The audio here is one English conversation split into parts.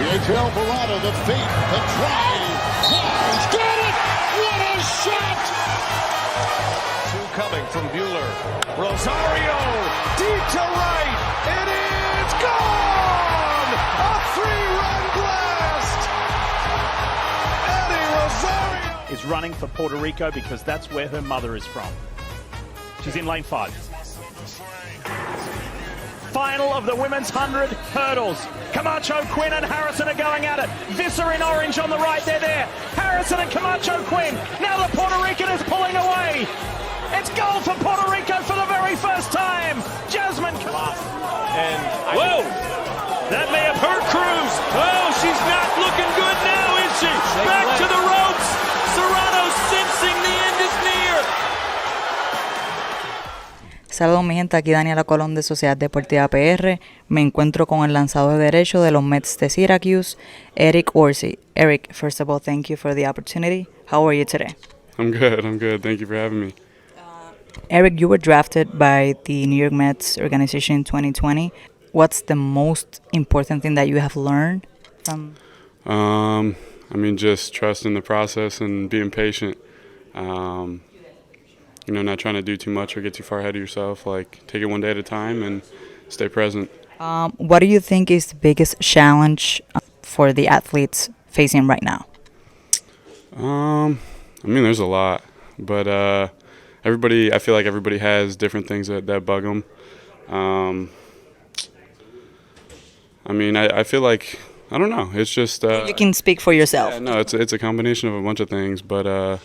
Rafael Barada, the feet, the drive, fires, got it! What a shot! Two coming from Bueller. Rosario, deep to right. It is gone! A three-run blast! Eddie Rosario is running for Puerto Rico because that's where her mother is from. She's in lane 5. Final of the women's 100 hurdles. Camacho, Quinn and Harrison are going at it. Visser in orange on the right, they're there. Harrison and Camacho, Quinn. Now the Puerto Rican is pulling away. It's goal for Puerto Rico for the very first time. Jasmine. And whoa, that may have hurt Cruz. Oh, she's not looking good now, is she? Back to the ropes. Serrano sensing the end is near. Saludos mi gente, aquí Daniela Colón de Sociedad Deportiva PR. Me encuentro con el lanzador derecho de los Mets de Syracuse, Eric Orze. Eric, first of all, thank you for the opportunity. How are you today? I'm good. Thank you for having me. Eric, you were drafted by the New York Mets organization in 2020. What's the most important thing that you have learned from? Just trusting the process and being patient. Not trying to do too much or get too far ahead of yourself. Like, take it one day at a time and stay present. What do you think is the biggest challenge for the athletes facing right now? There's a lot, but I feel like everybody has different things that bug them. I feel like, I don't know. It's just you can speak for yourself. Yeah, no, it's a combination of a bunch of things, but a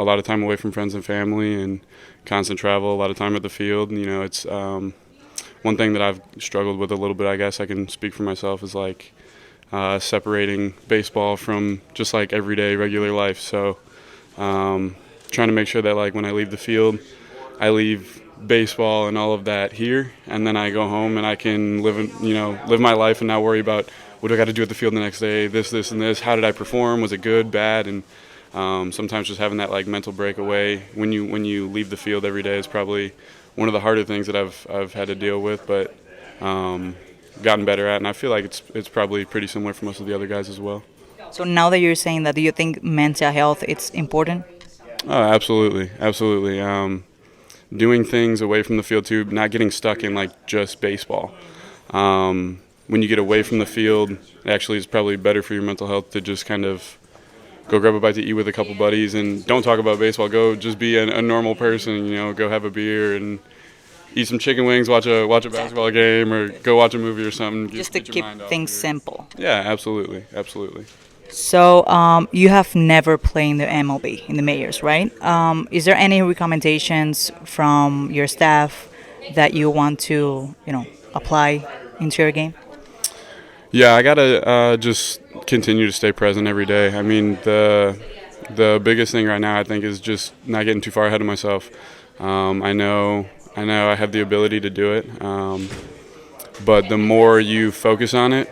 lot of time away from friends and family and constant travel, a lot of time at the field. It's one thing that I've struggled with a little bit. I guess I can speak for myself is like separating baseball from just like everyday regular life. So trying to make sure that like when I leave the field, I leave baseball and all of that here, and then I go home and I can live my life and not worry about what do I got to do at the field the next day, this, and this. How did I perform? Was it good, bad? And sometimes just having that like mental breakaway when you leave the field every day is probably one of the harder things that I've had to deal with, but gotten better at, and I feel like it's probably pretty similar for most of the other guys as well. So now that you're saying that, do you think mental health it's important? Oh, absolutely. Doing things away from the field too, not getting stuck in like just baseball. When you get away from the field, actually it's probably better for your mental health to just kind of go grab a bite to eat with a couple buddies and don't talk about baseball. Go just be a normal person, go have a beer and eat some chicken wings, watch a basketball game, or go watch a movie or something. Just to keep things simple. Yeah, absolutely. So you have never played in the MiLB, in the majors, right? Is there any recommendations from your staff that you want to, apply into your game? Yeah, I gotta just continue to stay present every day. The biggest thing right now I think is just not getting too far ahead of myself. I know I have the ability to do it, but the more you focus on it,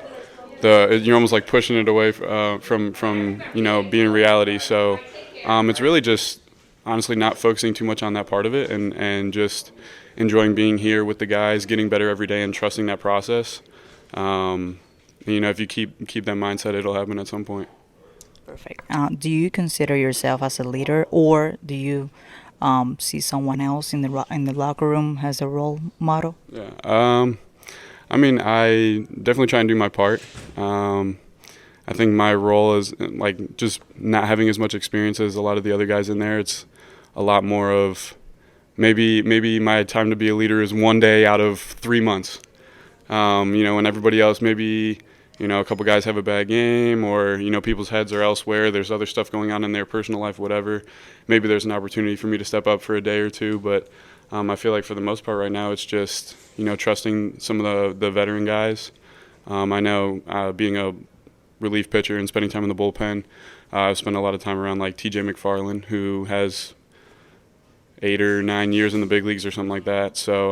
you're almost like pushing it away from being reality. So it's really just honestly not focusing too much on that part of it and just enjoying being here with the guys, getting better every day, and trusting that process. If you keep that mindset, it'll happen at some point. Perfect. Do you consider yourself as a leader, or do you see someone else in the locker room as a role model? Yeah. I definitely try and do my part. I think my role is like just not having as much experience as a lot of the other guys in there. It's a lot more of maybe my time to be a leader is one day out of 3 months. When everybody else maybe a couple guys have a bad game, or people's heads are elsewhere. There's other stuff going on in their personal life, whatever. Maybe there's an opportunity for me to step up for a day or two, but I feel like for the most part right now it's just trusting some of the veteran guys. I know being a relief pitcher and spending time in the bullpen, I've spent a lot of time around like TJ McFarland, who has 8 or 9 years in the big leagues or something like that. So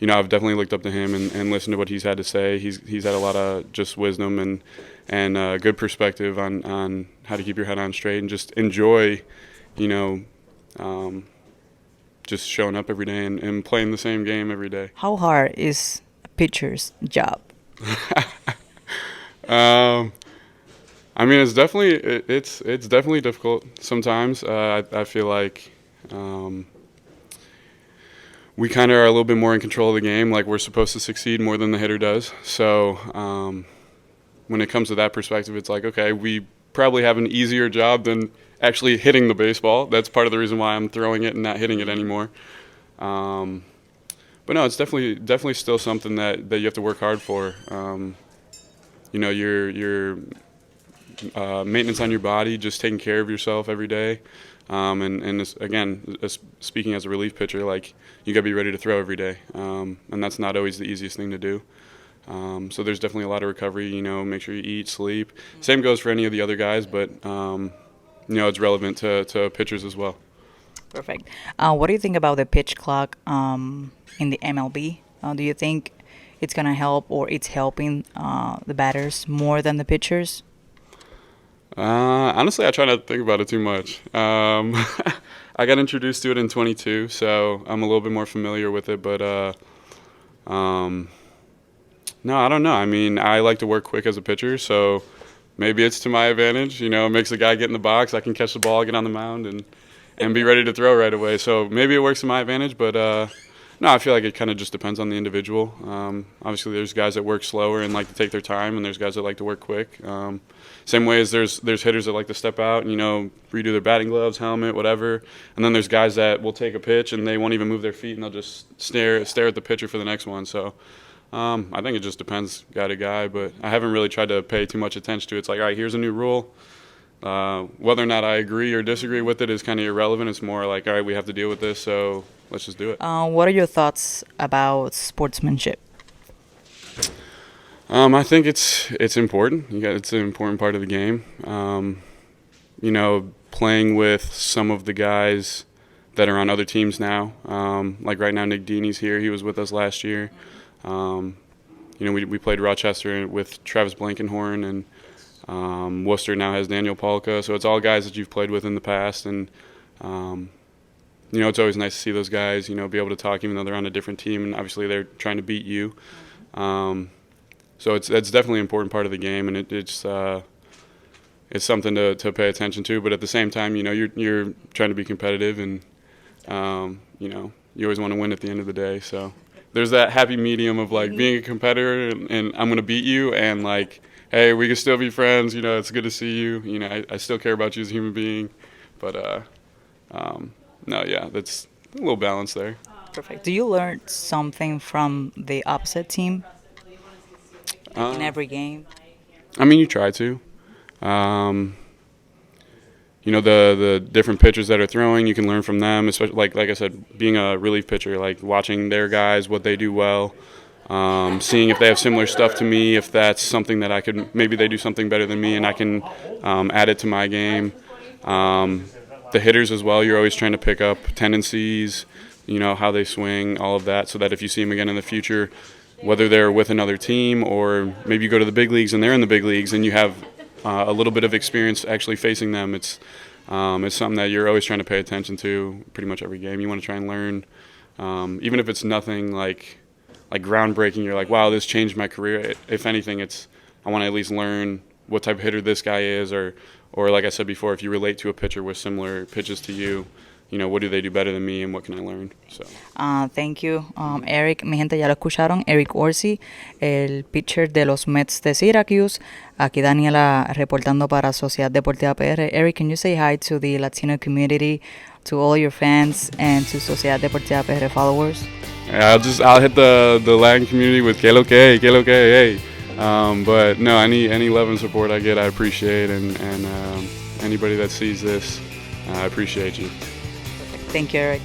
I've definitely looked up to him and listened to what he's had to say. He's had a lot of just wisdom and good perspective on how to keep your head on straight and just enjoy, just showing up every day and playing the same game every day. How hard is a pitcher's job? I mean, it's definitely difficult sometimes. I feel like we kind of are a little bit more in control of the game. Like, we're supposed to succeed more than the hitter does. So when it comes to that perspective, it's like, okay, we probably have an easier job than actually hitting the baseball. That's part of the reason why I'm throwing it and not hitting it anymore. But no, it's definitely still something that you have to work hard for. You know, your maintenance on your body, just taking care of yourself every day. And this, again, speaking as a relief pitcher, like, you got to be ready to throw every day. And that's not always the easiest thing to do. So there's definitely a lot of recovery, you know, make sure you eat, sleep. Same goes for any of the other guys, but, you know, it's relevant to pitchers as well. Perfect. What do you think about the pitch clock in the MLB? Do you think it's going to help, or it's helping the batters more than the pitchers? Honestly, I try not to think about it too much. I got introduced to it in 22, so I'm a little bit more familiar with it. But no, I don't know. I mean, I like to work quick as a pitcher, so maybe it's to my advantage. You know, it makes the guy get in the box. I can catch the ball, get on the mound, and be ready to throw right away. So maybe it works to my advantage, but no, I feel like it kind of just depends on the individual. Obviously, there's guys that work slower and like to take their time, and there's guys that like to work quick. Same way as there's hitters that like to step out and, you know, redo their batting gloves, helmet, whatever. And then there's guys that will take a pitch and they won't even move their feet, and they'll just stare at the pitcher for the next one. So I think it just depends guy to guy, but I haven't really tried to pay too much attention to it. It's like, all right, here's a new rule. Whether or not I agree or disagree with it is kind of irrelevant. It's more like, all right, we have to deal with this, so let's just do it. What are your thoughts about sportsmanship? I think it's important. It's an important part of the game. You know, playing with some of the guys that are on other teams now. Like right now, Nick Deeney's here. He was with us last year. You know, we played Rochester with Travis Blankenhorn, and Worcester now has Daniel Polka. So it's all guys that you've played with in the past, and you know, it's always nice to see those guys, you know, be able to talk even though they're on a different team, and obviously they're trying to beat you. So it's definitely an important part of the game, and it's something to pay attention to. But at the same time, you know, you're trying to be competitive, and you know, you always want to win at the end of the day. So there's that happy medium of like being a competitor and I'm going to beat you, and like, hey, we can still be friends. You know, it's good to see you. You know, I still care about you as a human being. But no, yeah, that's a little balance there. Perfect. Do you learn something from the opposite team in every game? I mean, you try to. You know, the different pitchers that are throwing, you can learn from them, especially like I said, being a relief pitcher, like watching their guys, what they do well, seeing if they have similar stuff to me, if that's something that I could, maybe they do something better than me and I can add it to my game. The hitters as well, you're always trying to pick up tendencies, you know, how they swing, all of that, so that if you see them again in the future, whether they're with another team or maybe you go to the big leagues and they're in the big leagues and you have a little bit of experience actually facing them, it's something that you're always trying to pay attention to pretty much every game. You want to try and learn, even if it's nothing like groundbreaking, you're like, wow, this changed my career. If anything, I want to at least learn what type of hitter this guy is, or like I said before, if you relate to a pitcher with similar pitches to you, you know, what do they do better than me and what can I learn? So. Thank you, Eric. Mi gente, ya lo escucharon. Eric Orze, el pitcher de los Mets de Syracuse. Aquí Daniela reportando para Sociedad Deportiva PR. Eric, can you say hi to the Latino community, to all your fans, and to Sociedad Deportiva PR followers? Yeah, I'll hit the Latin community with que lo que, hey. But no, any love and support I get, I appreciate, and anybody that sees this, I appreciate you. Thank you, Eric.